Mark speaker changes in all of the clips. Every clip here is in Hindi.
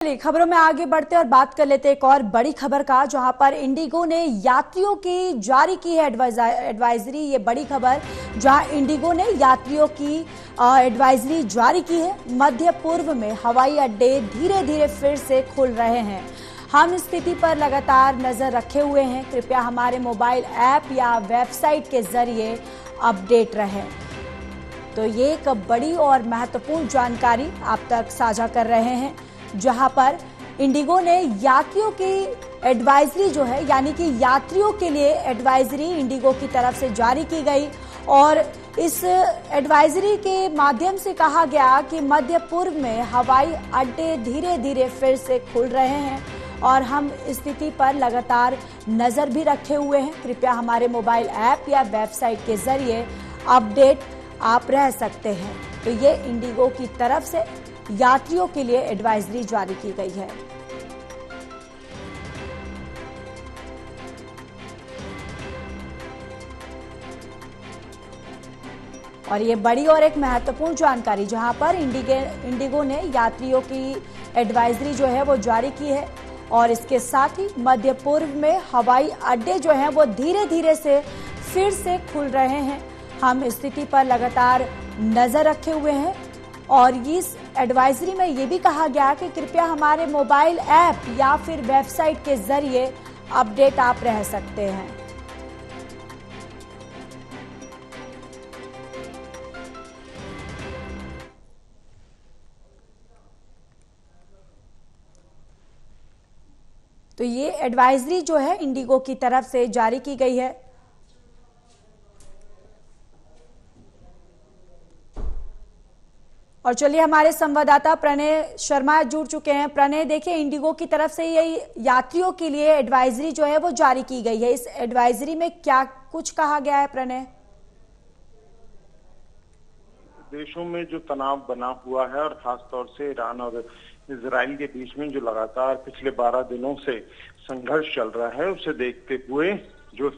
Speaker 1: चलिए खबरों में आगे बढ़ते और बात कर लेते हैं एक और बड़ी खबर का, जहां पर इंडिगो ने यात्रियों की जारी की है एडवाइजरी। ये बड़ी खबर जहां इंडिगो ने यात्रियों की एडवाइजरी जारी की है। मध्य पूर्व में हवाई अड्डे धीरे धीरे फिर से खुल रहे हैं। हम स्थिति पर लगातार नजर रखे हुए हैं। कृपया हमारे मोबाइल ऐप या वेबसाइट के जरिए अपडेट रहें। तो ये एक बड़ी और महत्वपूर्ण जानकारी आप तक साझा कर रहे हैं, जहां पर इंडिगो ने यात्रियों की एडवाइजरी जो है, यानी कि यात्रियों के लिए एडवाइजरी इंडिगो की तरफ से जारी की गई। और इस एडवाइजरी के माध्यम से कहा गया कि मध्य पूर्व में हवाई अड्डे धीरे धीरे फिर से खुल रहे हैं और हम स्थिति पर लगातार नजर भी रखे हुए हैं। कृपया हमारे मोबाइल ऐप या वेबसाइट के जरिए अपडेट आप रह सकते हैं। तो ये इंडिगो की तरफ से यात्रियों के लिए एडवाइजरी जारी की गई है। और ये बड़ी और एक महत्वपूर्ण जानकारी, जहां पर इंडिगो ने यात्रियों की एडवाइजरी जो है वो जारी की है। और इसके साथ ही मध्य पूर्व में हवाई अड्डे जो हैं वो धीरे धीरे से फिर से खुल रहे हैं। हम स्थिति पर लगातार नजर रखे हुए हैं। और इस एडवाइजरी में ये भी कहा गया कि कृपया हमारे मोबाइल ऐप या फिर वेबसाइट के जरिए अपडेट आप रह सकते हैं। तो ये एडवाइजरी जो है इंडिगो की तरफ से जारी की गई है। और चलिए हमारे संवाददाता प्रणय शर्मा जुड़ चुके हैं। प्रणय, देखिए इंडिगो की तरफ से ये यात्रियों के लिए एडवाइजरी जो है वो जारी की गई है। इस एडवाइजरी में क्या कुछ कहा गया है प्रणय?
Speaker 2: देशों में जो तनाव बना हुआ है और खासतौर से ईरान और इजराइल के बीच में जो लगातार पिछले 12 दिनों से संघर्ष चल रहा है, उसे देखते हुए जो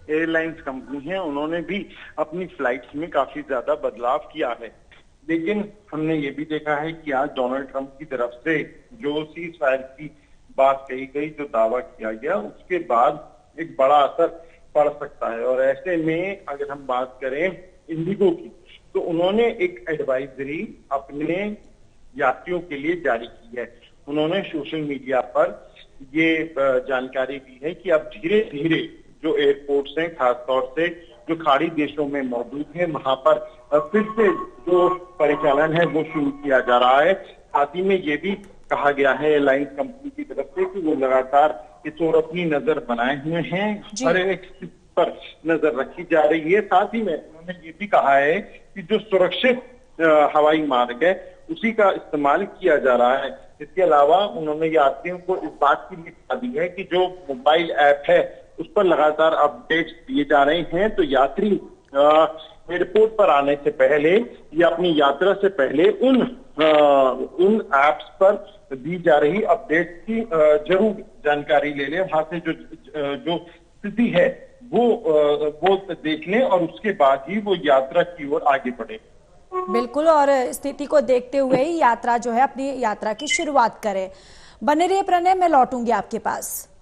Speaker 2: एयरलाइंस कंपनी है उन्होंने भी अपनी फ्लाइट्स में काफी ज्यादा बदलाव किया है। लेकिन हमने ये भी देखा है कि आज डोनाल्ड ट्रंप की तरफ से जो सीज फायर की बात कही गई, जो दावा किया गया, उसके बाद एक बड़ा असर पड़ सकता है। और ऐसे में अगर हम बात करें इंडिगो की, तो उन्होंने एक एडवाइजरी अपने यात्रियों के लिए जारी की है। उन्होंने सोशल मीडिया पर ये जानकारी दी है कि अब धीरे धीरे जो एयरपोर्ट्स हैं, खासतौर से जो खाड़ी देशों में मौजूद है, वहां पर फिर से जो परिचालन है वो शुरू किया जा रहा है। साथ ही में ये भी कहा गया है एयरलाइंस कंपनी की तरफ से कि वो लगातार इस ओर अपनी नजर बनाए हुए हैं, हर एक पर नजर रखी जा रही है। साथ ही में उन्होंने ये भी कहा है कि जो सुरक्षित हवाई मार्ग है उसी का इस्तेमाल किया जा रहा है। इसके अलावा उन्होंने यात्रियों को इस बात की भी बता दी है कि जो मोबाइल ऐप है उस पर लगातार अपडेट्स दिए जा रहे हैं। तो यात्री एयरपोर्ट पर आने से पहले या अपनी यात्रा से पहले उन ऐप्स पर दी जा रही अपडेट्स की जरूर जानकारी ले लें। वहां से जो स्थिति है वो देख लें और उसके बाद ही वो यात्रा की ओर आगे बढ़े।
Speaker 1: बिल्कुल, और स्थिति को देखते हुए ही यात्रा जो है अपनी यात्रा की शुरुआत करें। बने रहिए प्रणय, मैं लौटूंगी आपके पास।